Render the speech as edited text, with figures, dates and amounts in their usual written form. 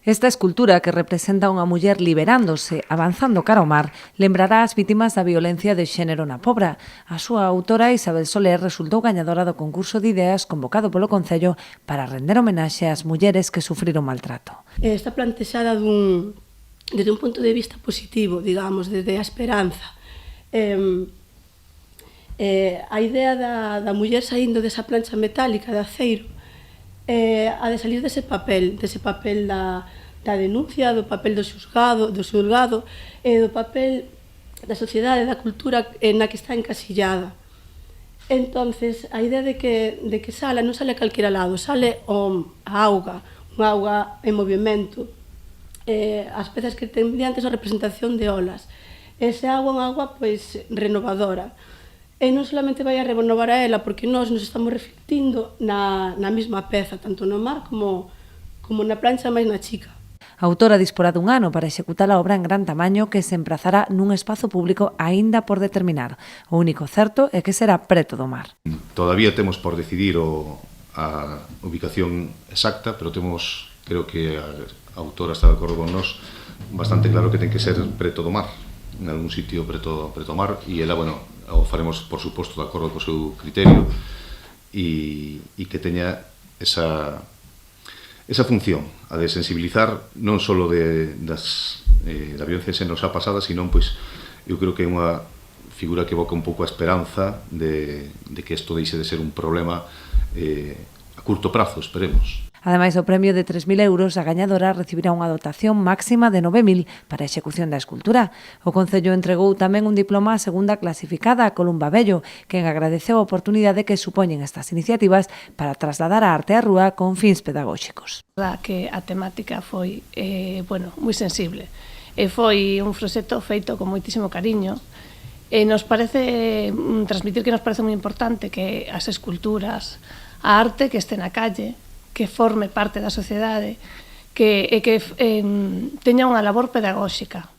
Esta escultura, que representa unha muller liberándose, avanzando cara ao mar, lembrará as vítimas da violencia de xénero na Pobra. A súa autora, Isabel Soler, resultou gañadora do concurso de ideas convocado polo Concello para render homenaxe ás mulleres que sufriron maltrato. Está plantexada desde un punto de vista positivo, digamos, desde a esperanza. A idea da muller saindo desa plancha metálica de aceiro, a de salir dese papel da denuncia, do papel do xulgado, do papel da sociedade, da cultura na que está encasillada. Entonces, a idea de que non sale a calquera lado, sale a auga, unha auga en movimento. As pezas que ten diante son representación de olas. Ese auga é unha auga pois renovadora. E non solamente vai a renovar a ela, porque nós nos estamos reflectindo na mesma peza, tanto no mar como na plancha máis na chica. A autora disporá dun ano para executar a obra en gran tamaño que se emprazará nun espazo público aínda por determinar. O único certo é que será preto do mar. Todavía temos por decidir a ubicación exacta, pero temos, creo que a autora está de acordo con nós, bastante claro que ten que ser preto do mar, en algún sitio preto do mar, e ela, bueno, o faremos, por suposto, de acordo co seu criterio e que teña esa función, a de sensibilizar non só da violencia que se nos ha pasada, sino, pois, eu creo que é unha figura que evoca un pouco a esperanza de que isto deixe de ser un problema a curto prazo, esperemos. Ademais do premio de 3.000 euros, a gañadora recibirá unha dotación máxima de 9.000 para a execución da escultura. O Concello entregou tamén un diploma á segunda clasificada, a Columba Bello, quen agradeceu a oportunidade que supoñen estas iniciativas para trasladar a arte á rúa con fins pedagóxicos. Que a temática foi moi sensible. Foi un proxecto feito con moitísimo cariño. Nos parece transmitir que nos parece moi importante que as esculturas, a arte que este na calle, que forme parte da sociedade, que teña unha labor pedagóxica.